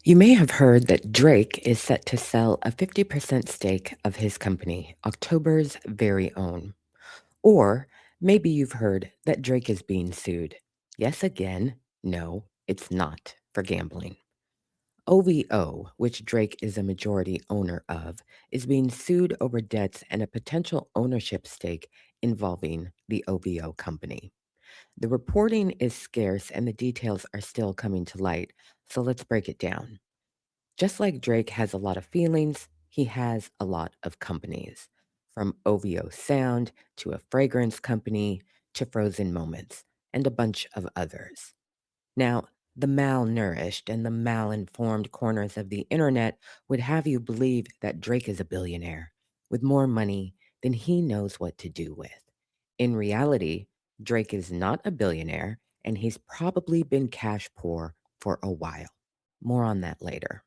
You may have heard that Drake is set to sell a 50% stake of his company, October's very own. Or maybe you've heard that Drake is being sued. Yes, again, no, it's not for gambling. OVO, which Drake is a majority owner of, is being sued over debts and a potential ownership stake involving the OVO company. The reporting is scarce and the details are still coming to light, so let's break it down. Just like Drake has a lot of feelings, he has a lot of companies, from OVO Sound to a fragrance company to Frozen Moments, and a bunch of others. Now, the malnourished and the malinformed corners of the internet would have you believe that Drake is a billionaire with more money than he knows what to do with. In reality, Drake is not a billionaire and he's probably been cash poor for a while. More on that later.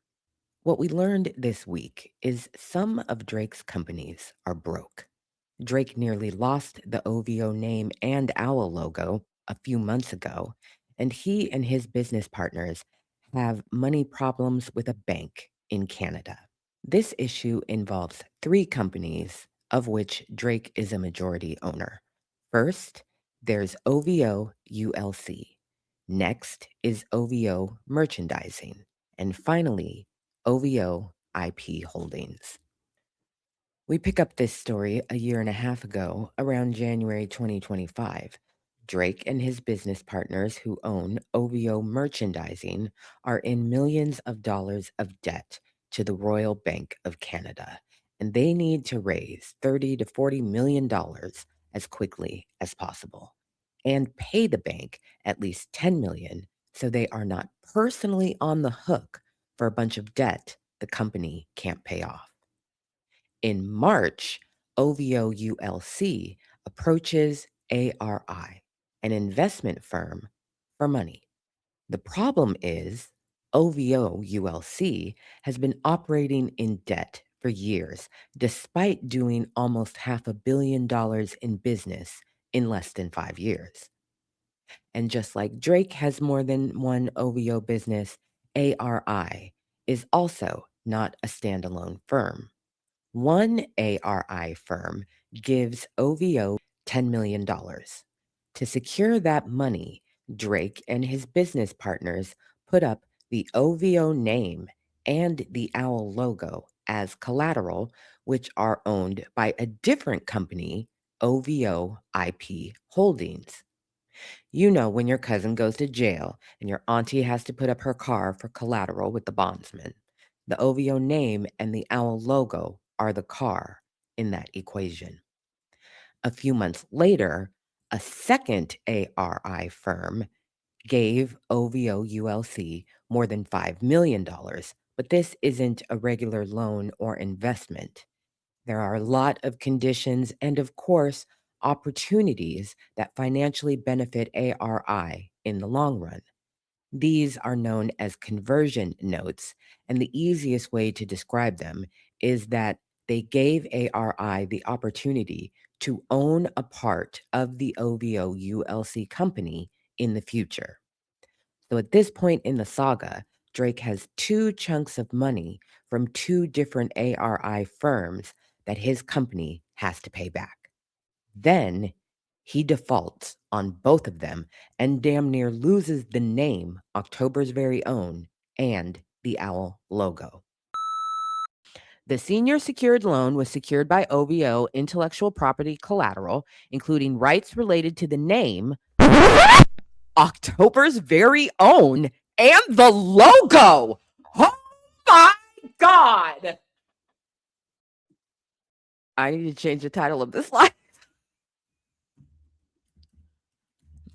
What we learned this week is some of Drake's companies are broke. Drake nearly lost the OVO name and owl logo a few months ago, and he and his business partners have money problems with a bank in Canada. This issue involves three companies, of which Drake is a majority owner. First, there's OVO ULC. Next is OVO Merchandising. And finally, OVO IP Holdings. We pick up this story a year and a half ago, around January 2025. Drake and his business partners who own OVO Merchandising are in millions of dollars of debt to the Royal Bank of Canada, and they need to raise 30 to 40 million dollars as quickly as possible and pay the bank at least 10 million so they are not personally on the hook for a bunch of debt the company can't pay off. In March, OVO ULC approaches ARRI, an investment firm, for money. The problem is OVO ULC has been operating in debt for years, despite doing almost $500 million in business in less than 5 years. And just like Drake has more than one OVO business, ARI is also not a standalone firm. One ARI firm gives OVO $10 million. To secure that money, Drake and his business partners put up the OVO name and the owl logo as collateral, which are owned by a different company, OVO IP Holdings. You know, when your cousin goes to jail and your auntie has to put up her car for collateral with the bondsman. The OVO name and the owl logo are the car in that equation. A few months later, a second ARI firm gave OVO ULC more than $5 million, but this isn't a regular loan or investment. There are a lot of conditions and, of course, opportunities that financially benefit ARI in the long run. These are known as conversion notes, and the easiest way to describe them is that they gave ARI the opportunity to own a part of the OVO ULC company in the future. So at this point in the saga, Drake has two chunks of money from two different ARI firms that his company has to pay back. Then he defaults on both of them and damn near loses the name October's very own and the owl logo. The senior secured loan was secured by OVO intellectual property collateral, including rights related to the name October's very own and the logo. Oh my God. I need to change the title of this slide.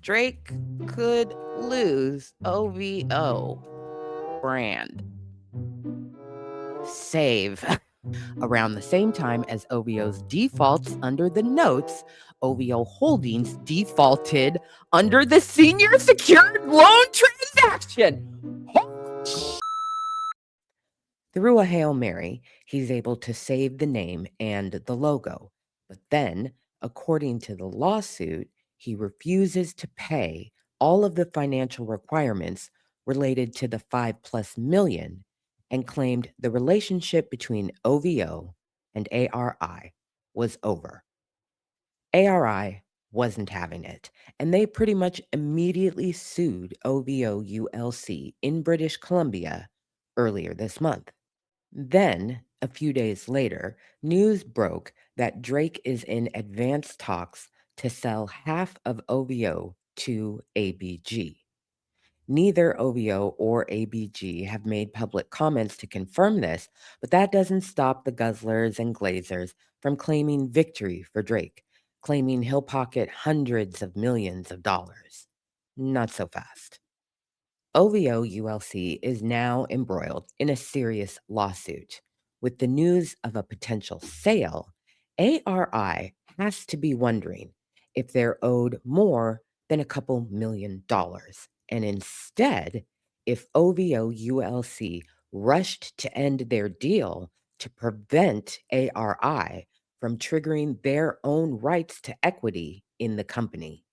Drake could lose OVO brand. Save. Around the same time as OVO's defaults under the notes, OVO Holdings defaulted under the senior secured loan transaction. Through a Hail Mary, he's able to save the name and the logo. But then, according to the lawsuit, he refuses to pay all of the financial requirements related to the 5+ million and claimed the relationship between OVO and ARI was over. ARI wasn't having it, and they pretty much immediately sued OVO ULC in British Columbia earlier this month. Then, a few days later, news broke that Drake is in advanced talks to sell half of OVO to ABG. Neither OVO or ABG have made public comments to confirm this, but that doesn't stop the guzzlers and glazers from claiming victory for Drake, claiming he'll pocket hundreds of millions of dollars. Not so fast. OVO ULC is now embroiled in a serious lawsuit. With the news of a potential sale, ARI has to be wondering if they're owed more than a couple $1 million. And instead, if OVO ULC rushed to end their deal to prevent ARI from triggering their own rights to equity in the company.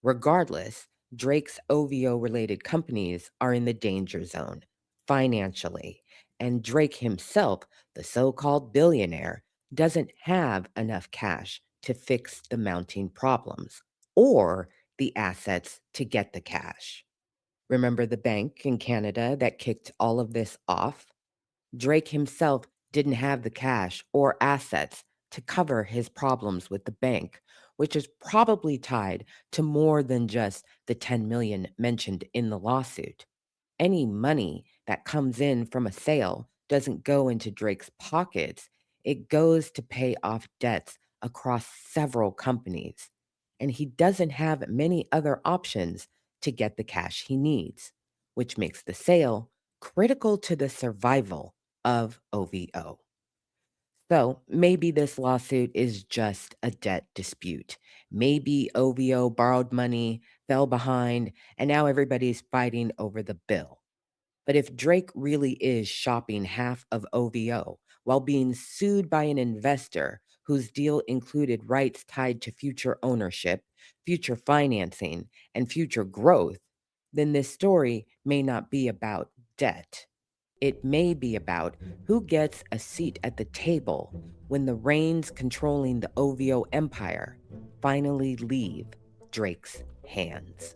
Regardless, Drake's OVO related companies are in the danger zone financially, and Drake himself, the so called billionaire, doesn't have enough cash to fix the mounting problems or the assets to get the cash. Remember the bank in Canada that kicked all of this off? Drake himself didn't have the cash or assets to cover his problems with the bank, which is probably tied to more than just the 10 million mentioned in the lawsuit. Any money that comes in from a sale doesn't go into Drake's pockets. It goes to pay off debts across several companies. And he doesn't have many other options to get the cash he needs, which makes the sale critical to the survival of OVO. So maybe this lawsuit is just a debt dispute. Maybe OVO borrowed money, fell behind, and now everybody's fighting over the bill. But if Drake really is shopping half of OVO while being sued by an investor whose deal included rights tied to future ownership, future financing, and future growth, then this story may not be about debt. It may be about who gets a seat at the table when the reins controlling the OVO empire finally leave Drake's hands.